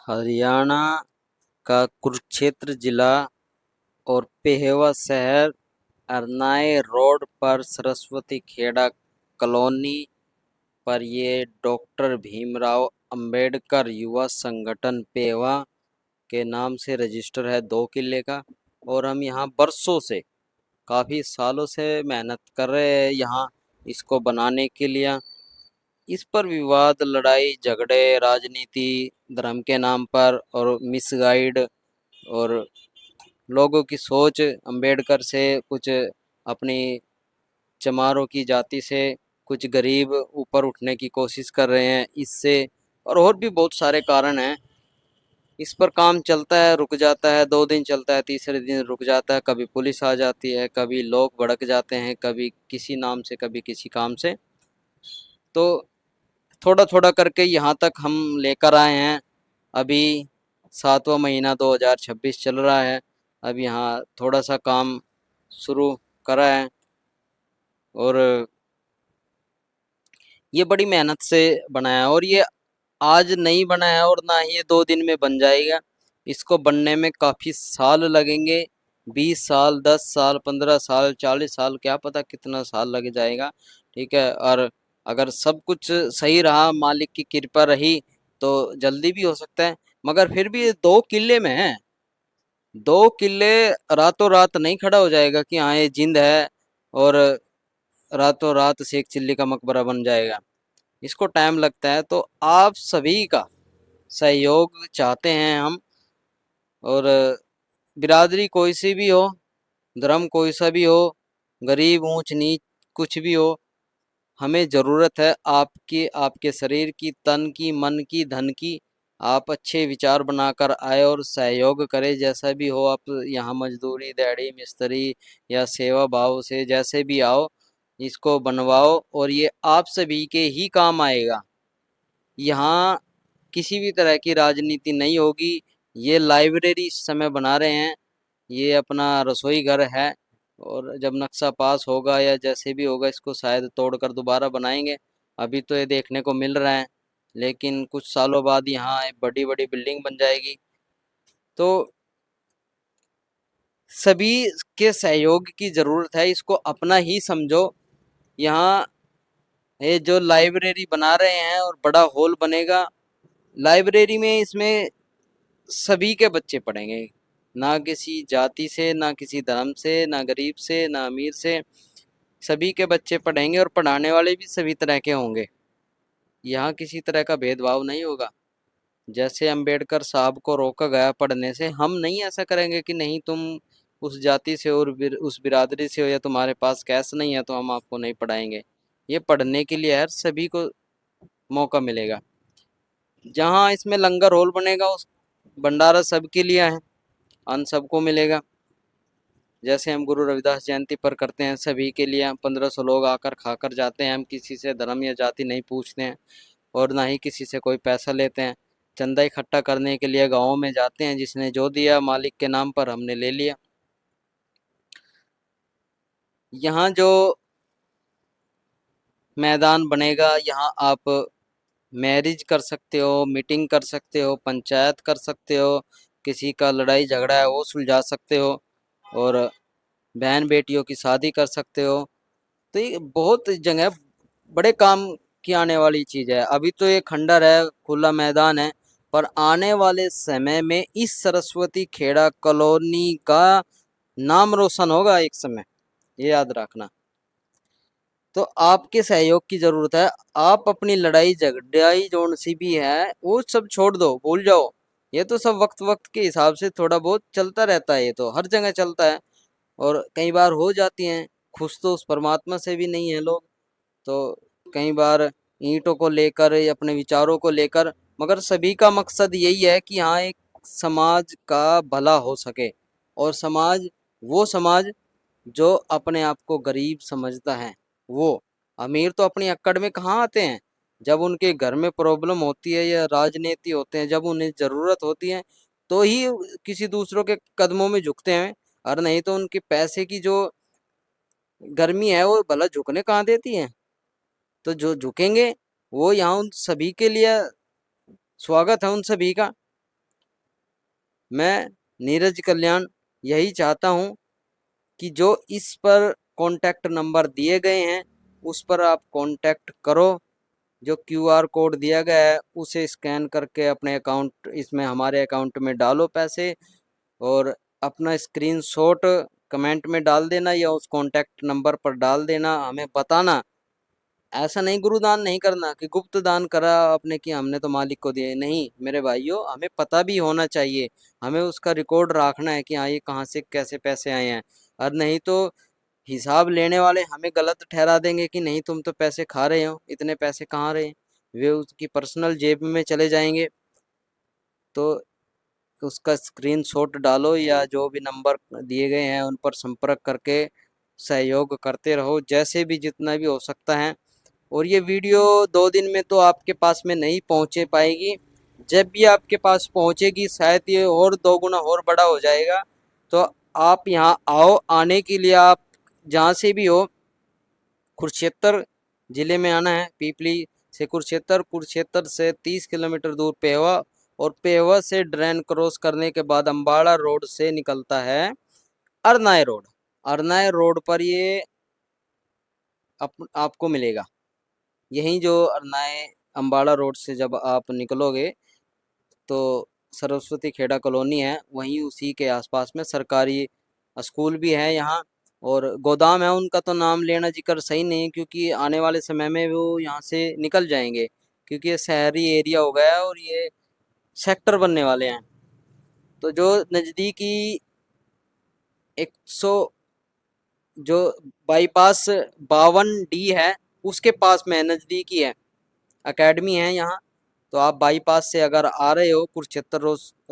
हरियाणा का कुरुक्षेत्र जिला और पेहवा शहर अरनाई रोड पर सरस्वती खेड़ा कॉलोनी पर ये डॉक्टर भीमराव अंबेडकर युवा संगठन पेहवा के नाम से रजिस्टर है 2 किले का। और हम यहाँ बरसों से काफ़ी सालों से मेहनत कर रहे हैं यहाँ इसको बनाने के लिए। इस पर विवाद, लड़ाई झगड़े, राजनीति, धर्म के नाम पर और मिसगाइड और लोगों की सोच अंबेडकर से कुछ अपनी चमारों की जाति से कुछ गरीब ऊपर उठने की कोशिश कर रहे हैं इससे। और भी बहुत सारे कारण हैं। इस पर काम चलता है, रुक जाता है, 2 दिन चलता है, तीसरे दिन रुक जाता है, कभी पुलिस आ जाती है, कभी लोग भड़क जाते हैं, कभी किसी नाम से कभी किसी काम से। तो थोड़ा थोड़ा करके यहाँ तक हम लेकर आए हैं। अभी 7वां महीना 2026 चल रहा है। अब यहाँ थोड़ा सा काम शुरू करा है और ये बड़ी मेहनत से बनाया है। और ये आज नहीं बना है और ना ही ये 2 दिन में बन जाएगा। इसको बनने में काफ़ी साल लगेंगे, 20 साल, 10 साल, 15 साल, 40 साल, क्या पता कितना साल लग जाएगा। ठीक है। और अगर सब कुछ सही रहा, मालिक की कृपा रही, तो जल्दी भी हो सकता है। मगर फिर भी ये 2 किले में है, 2 किले रातों रात नहीं खड़ा हो जाएगा कि हाँ ये जिंद है और रातों रात शेख चिल्ली का मकबरा बन जाएगा। इसको टाइम लगता है। तो आप सभी का सहयोग चाहते हैं हम। और बिरादरी कोई सी भी हो, धर्म कोई सा भी हो, गरीब ऊंच नीच कुछ भी हो, हमें ज़रूरत है आपकी, आपके शरीर की, तन की, मन की, धन की। आप अच्छे विचार बनाकर आए और सहयोग करें। जैसा भी हो, आप यहाँ मजदूरी, दिहाड़ी, मिस्त्री या सेवा भाव से जैसे भी आओ, इसको बनवाओ और ये आप सभी के ही काम आएगा। यहाँ किसी भी तरह की राजनीति नहीं होगी। ये लाइब्रेरी इस समय बना रहे हैं, ये अपना रसोई घर है। और जब नक्शा पास होगा या जैसे भी होगा, इसको शायद तोड़कर दोबारा बनाएंगे। अभी तो ये देखने को मिल रहा है, लेकिन कुछ सालों बाद यहाँ एक बड़ी बड़ी बिल्डिंग बन जाएगी। तो सभी के सहयोग की ज़रूरत है, इसको अपना ही समझो। यहाँ ये जो लाइब्रेरी बना रहे हैं और बड़ा हॉल बनेगा लाइब्रेरी में, इसमें सभी के बच्चे पढ़ेंगे, ना किसी जाति से, ना किसी धर्म से, ना गरीब से, ना अमीर से। सभी के बच्चे पढ़ेंगे और पढ़ाने वाले भी सभी तरह के होंगे। यहाँ किसी तरह का भेदभाव नहीं होगा। जैसे अंबेडकर साहब को रोका गया पढ़ने से, हम नहीं ऐसा करेंगे कि नहीं तुम उस जाति से और उस बिरादरी से हो या तुम्हारे पास कैश नहीं है तो हम आपको नहीं पढ़ाएंगे। ये पढ़ने के लिए हर सभी को मौका मिलेगा। जहाँ इसमें लंगर हॉल बनेगा, उस भंडारा सबके लिए है, अन्न सबको मिलेगा। जैसे हम गुरु रविदास जयंती पर करते हैं, सभी के लिए 1500 लोग आकर खाकर जाते हैं। हम किसी से धर्म या जाति नहीं पूछते हैं और ना ही किसी से कोई पैसा लेते हैं। चंदा इकट्ठा करने के लिए गाँव में जाते हैं, जिसने जो दिया मालिक के नाम पर हमने ले लिया। यहाँ जो मैदान बनेगा, यहाँ आप मैरिज कर सकते हो, मीटिंग कर सकते हो, पंचायत कर सकते हो, किसी का लड़ाई झगड़ा है वो सुलझा सकते हो और बहन बेटियों की शादी कर सकते हो। तो ये बहुत जगह बड़े काम की आने वाली चीज़ है। अभी तो ये खंडर है, खुला मैदान है, पर आने वाले समय में इस सरस्वती खेड़ा कॉलोनी का नाम रोशन होगा एक समय, ये याद रखना। तो आपके सहयोग की ज़रूरत है। आप अपनी लड़ाई झगड़ाई जोन सी भी है वो सब छोड़ दो, भूल जाओ। ये तो सब वक्त वक्त के हिसाब से थोड़ा बहुत चलता रहता है, ये तो हर जगह चलता है और कई बार हो जाती हैं। खुश तो उस परमात्मा से भी नहीं है लोग। तो कई बार ईंटों को लेकर या अपने विचारों को लेकर, मगर सभी का मकसद यही है कि हाँ एक समाज का भला हो सके। और समाज, वो समाज जो अपने आप को गरीब समझता है, वो अमीर तो अपनी अक्कड़ में कहाँ आते हैं। जब उनके घर में प्रॉब्लम होती है या राजनीति होते हैं, जब उन्हें ज़रूरत होती है, तो ही किसी दूसरों के कदमों में झुकते हैं। और नहीं तो उनके पैसे की जो गर्मी है वो भला झुकने कहाँ देती है। तो जो झुकेंगे वो यहाँ उन सभी के लिए स्वागत है, उन सभी का। मैं नीरज कल्याण यही चाहता हूँ कि जो इस पर कॉन्टैक्ट नंबर दिए गए हैं उस पर आप कॉन्टैक्ट करो। जो क्यूआर कोड दिया गया है उसे स्कैन करके अपने अकाउंट इसमें हमारे अकाउंट में डालो पैसे, और अपना स्क्रीनशॉट कमेंट में डाल देना या उस कॉन्टैक्ट नंबर पर डाल देना, हमें बताना। ऐसा नहीं गुरुदान नहीं करना कि गुप्त दान करा आपने कि हमने तो मालिक को दिए, नहीं मेरे भाइयों, हमें पता भी होना चाहिए, हमें उसका रिकॉर्ड रखना है कि हाँ ये कहाँ से कैसे पैसे आए हैं। और नहीं तो हिसाब लेने वाले हमें गलत ठहरा देंगे कि नहीं तुम तो पैसे खा रहे हो, इतने पैसे कहाँ रहे, वे उसकी पर्सनल जेब में चले जाएंगे। तो उसका स्क्रीनशॉट डालो या जो भी नंबर दिए गए हैं उन पर संपर्क करके सहयोग करते रहो जैसे भी जितना भी हो सकता है। और ये वीडियो 2 दिन में तो आपके पास में नहीं पहुंचे पाएगी, जब भी आपके पास पहुंचेगी शायद ये और 2 गुना और बड़ा हो जाएगा। तो आप यहाँ आओ, आने के लिए आप जहाँ से भी हो, कुरुक्षेत्र जिले में आना है, पीपली से कुरुक्षेत्र, कुरुक्षेत्र से 30 किलोमीटर दूर पेहवा, और पेहवा से ड्रेन क्रॉस करने के बाद अम्बाड़ा रोड से निकलता है अरनाई रोड। अरनाई रोड पर ये आपको मिलेगा। यहीं जो अरनाई अम्बाड़ा रोड से जब आप निकलोगे तो सरस्वती खेड़ा कॉलोनी है, वहीं उसी के आसपास में सरकारी स्कूल भी है यहाँ, और गोदाम है उनका तो नाम लेना जिक्र सही नहीं, क्योंकि आने वाले समय में वो यहाँ से निकल जाएंगे, क्योंकि ये शहरी एरिया हो गया है और ये सेक्टर बनने वाले हैं। तो जो नज़दीकी 100 जो बाईपास 52D है उसके पास में नज़दीकी है, एकेडमी है यहाँ। तो आप बाईपास से अगर आ रहे हो कुरुक्षेत्र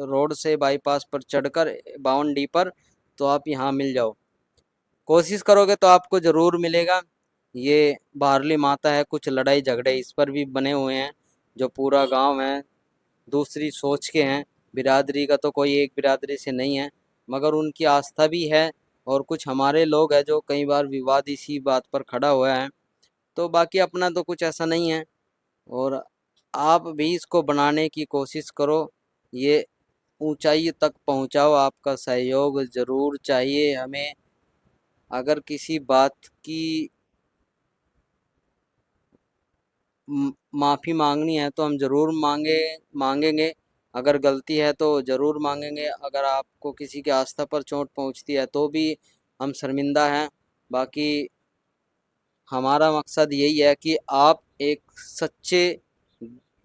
रोड से बाईपास पर चढ़कर 52D पर, तो आप यहाँ मिल जाओ। कोशिश करोगे तो आपको ज़रूर मिलेगा। ये बाहरली माता है, कुछ लड़ाई झगड़े इस पर भी बने हुए हैं, जो पूरा गांव है दूसरी सोच के हैं, बिरादरी का तो कोई एक बिरादरी से नहीं है, मगर उनकी आस्था भी है। और कुछ हमारे लोग हैं जो कई बार विवाद इसी बात पर खड़ा हुआ है। तो बाकी अपना तो कुछ ऐसा नहीं है, और आप भी इसको बनाने की कोशिश करो, ये ऊंचाई तक पहुंचाओ, आपका सहयोग ज़रूर चाहिए हमें। अगर किसी बात की माफ़ी मांगनी है तो हम ज़रूर मांगेंगे, अगर गलती है तो ज़रूर मांगेंगे, अगर आपको किसी की आस्था पर चोट पहुंचती है तो भी हम शर्मिंदा हैं। बाकी हमारा मकसद यही है कि आप एक सच्चे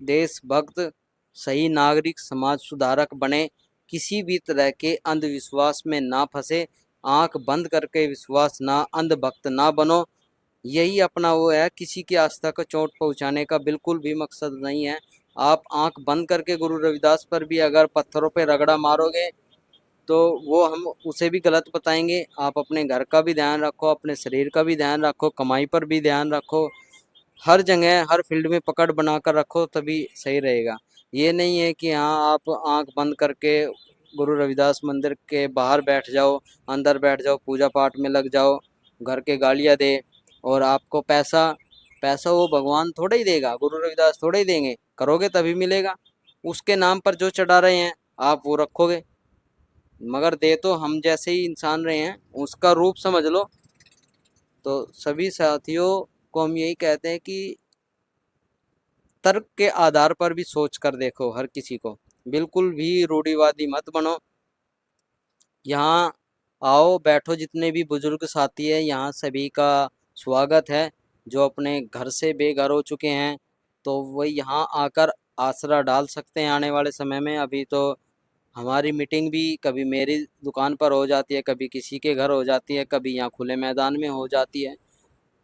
देशभक्त, सही नागरिक, समाज सुधारक बने, किसी भी तरह के अंधविश्वास में ना फंसे, आंख बंद करके विश्वास ना अंधभक्त ना बनो। यही अपना वो है, किसी की आस्था को चोट पहुंचाने का बिल्कुल भी मकसद नहीं है। आप आंख बंद करके गुरु रविदास पर भी अगर पत्थरों पे रगड़ा मारोगे तो वो हम उसे भी गलत बताएंगे। आप अपने घर का भी ध्यान रखो, अपने शरीर का भी ध्यान रखो, कमाई पर भी ध्यान रखो, हर जगह हर फील्ड में पकड़ बना कर रखो, तभी सही रहेगा। ये नहीं है कि हाँ आप आंख बंद करके गुरु रविदास मंदिर के बाहर बैठ जाओ, अंदर बैठ जाओ, पूजा पाठ में लग जाओ, घर के गालियाँ दे, और आपको पैसा पैसा वो भगवान थोड़ा ही देगा, गुरु रविदास थोड़ा ही देंगे, करोगे तभी मिलेगा। उसके नाम पर जो चढ़ा रहे हैं आप वो रखोगे, मगर दे तो हम जैसे ही इंसान रहे हैं, उसका रूप समझ लो। तो सभी साथियों को हम यही कहते हैं कि तर्क के आधार पर भी सोच कर देखो हर किसी को, बिल्कुल भी रूढ़िवादी मत बनो। यहाँ आओ बैठो, जितने भी बुजुर्ग साथी हैं यहाँ सभी का स्वागत है। जो अपने घर से बेघर हो चुके हैं तो वही यहाँ आकर आसरा डाल सकते हैं आने वाले समय में। अभी तो हमारी मीटिंग भी कभी मेरी दुकान पर हो जाती है, कभी किसी के घर हो जाती है, कभी यहाँ खुले मैदान में हो जाती है।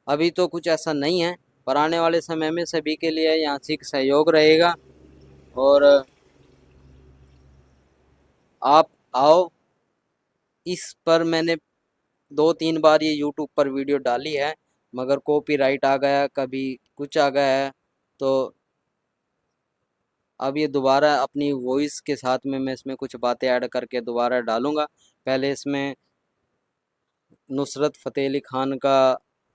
अभी तो कुछ ऐसा नहीं है, पर आने वाले समय में सभी के लिए यहाँ से सहयोग रहेगा। और आप आओ। इस पर मैंने 2-3 बार ये यूट्यूब पर वीडियो डाली है, मगर कॉपीराइट आ गया, कभी कुछ आ गया है। तो अब ये दोबारा अपनी वॉइस के साथ में मैं इसमें कुछ बातें ऐड करके दोबारा डालूंगा। पहले इसमें नुसरत फ़तेह अली खान का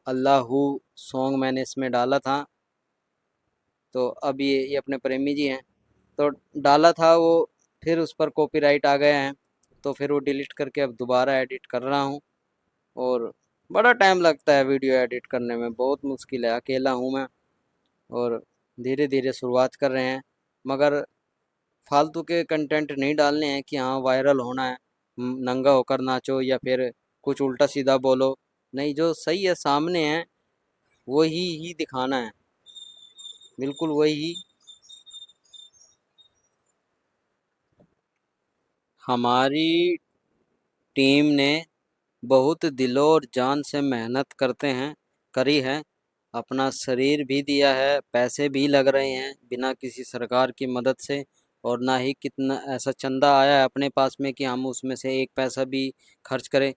अल्लाहू सॉन्ग मैंने इसमें डाला था। तो अब ये अपने प्रेमी जी हैं तो डाला था वो, फिर उस पर कॉपीराइट आ गए हैं, तो फिर वो डिलीट करके अब दोबारा एडिट कर रहा हूँ। और बड़ा टाइम लगता है वीडियो एडिट करने में, बहुत मुश्किल है, अकेला हूँ मैं। और धीरे धीरे शुरुआत कर रहे हैं, मगर फालतू के कंटेंट नहीं डालने हैं कि हाँ वायरल होना है, नंगा होकर नाचो या फिर कुछ उल्टा सीधा बोलो। नहीं, जो सही है सामने है वही ही दिखाना है, बिल्कुल वही। हमारी टीम ने बहुत दिलों और जान से मेहनत करते हैं करी है, अपना शरीर भी दिया है, पैसे भी लग रहे हैं बिना किसी सरकार की मदद से। और ना ही कितना ऐसा चंदा आया है अपने पास में कि हम उसमें से एक पैसा भी खर्च करें,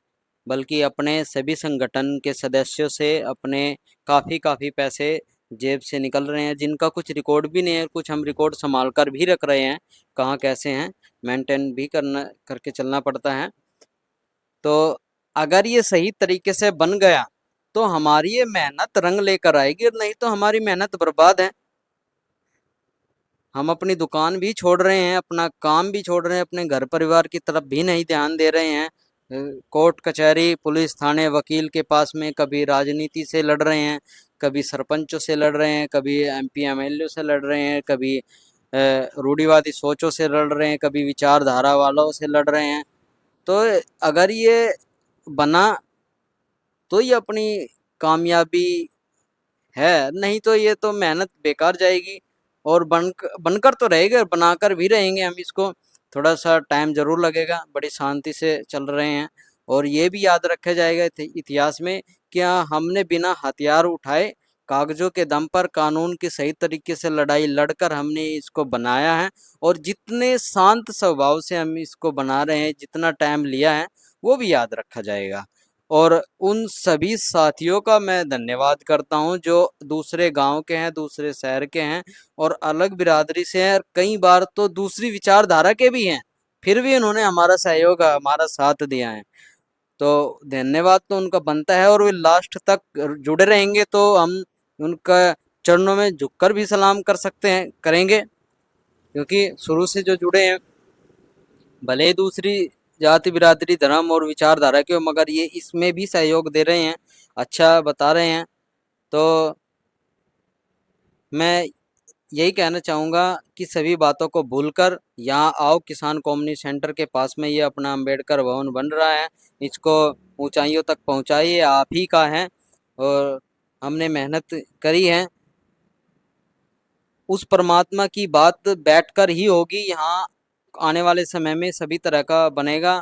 बल्कि अपने सभी संगठन के सदस्यों से अपने काफ़ी काफ़ी पैसे जेब से निकल रहे हैं, जिनका कुछ रिकॉर्ड भी नहीं है, कुछ हम रिकॉर्ड संभाल कर भी रख रहे हैं, कहाँ कैसे हैं, मेंटेन भी करना करके चलना पड़ता है। तो अगर ये सही तरीके से बन गया तो हमारी ये मेहनत रंग लेकर आएगी, और नहीं तो हमारी मेहनत बर्बाद है। हम अपनी दुकान भी छोड़ रहे हैं, अपना काम भी छोड़ रहे हैं, अपने घर परिवार की तरफ भी नहीं ध्यान दे रहे हैं। कोर्ट कचहरी पुलिस थाने वकील के पास में कभी राजनीति से लड़ रहे हैं, कभी सरपंचों से लड़ रहे हैं, कभी एमपी एमएलए से लड़ रहे हैं, कभी रूढ़िवादी सोचों से लड़ रहे हैं, कभी विचारधारा वालों से लड़ रहे हैं। तो अगर ये बना तो ये अपनी कामयाबी है, नहीं तो ये तो मेहनत बेकार जाएगी। और बनकर तो रहेगा, बनाकर भी रहेंगे हम इसको, थोड़ा सा टाइम जरूर लगेगा, बड़ी शांति से चल रहे हैं। और ये भी याद रखा जाएगा इतिहास में कि हाँ, हमने बिना हथियार उठाए कागजों के दम पर कानून की सही तरीके से लड़ाई लड़कर हमने इसको बनाया है। और जितने शांत स्वभाव से हम इसको बना रहे हैं, जितना टाइम लिया है, वो भी याद रखा जाएगा। और उन सभी साथियों का मैं धन्यवाद करता हूं जो दूसरे गांव के हैं, दूसरे शहर के हैं, और अलग बिरादरी से हैं, और कई बार तो दूसरी विचारधारा के भी हैं, फिर भी उन्होंने हमारा सहयोग, हमारा साथ दिया है। तो धन्यवाद तो उनका बनता है, और वे लास्ट तक जुड़े रहेंगे तो हम उनका चरणों में झुककर भी सलाम कर सकते हैं, करेंगे, क्योंकि शुरू से जो जुड़े हैं, भले ही दूसरी जाति बिरादरी धर्म और विचारधारा के हो, मगर ये इसमें भी सहयोग दे रहे हैं, अच्छा बता रहे हैं। तो मैं यही कहना चाहूँगा कि सभी बातों को भूलकर यहाँ आओ, किसान कम्युनिटी सेंटर के पास में ये अपना अंबेडकर भवन बन रहा है, इसको ऊंचाइयों तक पहुँचाइए, आप ही का है। और हमने मेहनत करी है, उस परमात्मा की बात बैठकर ही होगी। यहाँ आने वाले समय में सभी तरह का बनेगा,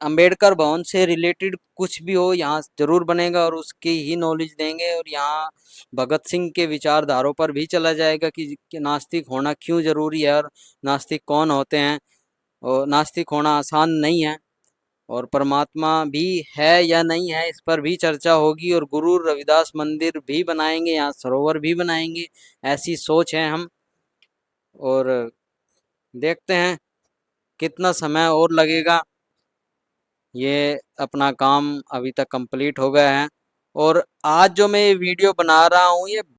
अंबेडकर भवन से रिलेटेड कुछ भी हो यहाँ जरूर बनेगा, और उसकी ही नॉलेज देंगे। और यहाँ भगत सिंह के विचारधारों पर भी चला जाएगा कि नास्तिक होना क्यों जरूरी है, और नास्तिक कौन होते हैं, और नास्तिक होना आसान नहीं है, और परमात्मा भी है या नहीं है इस पर भी चर्चा होगी। और गुरु रविदास मंदिर भी बनाएंगे, यहाँ सरोवर भी बनाएंगे, ऐसी सोच है हम। और देखते हैं कितना समय और लगेगा, ये अपना काम अभी तक कंप्लीट हो गया है। और आज जो मैं ये वीडियो बना रहा हूँ, ये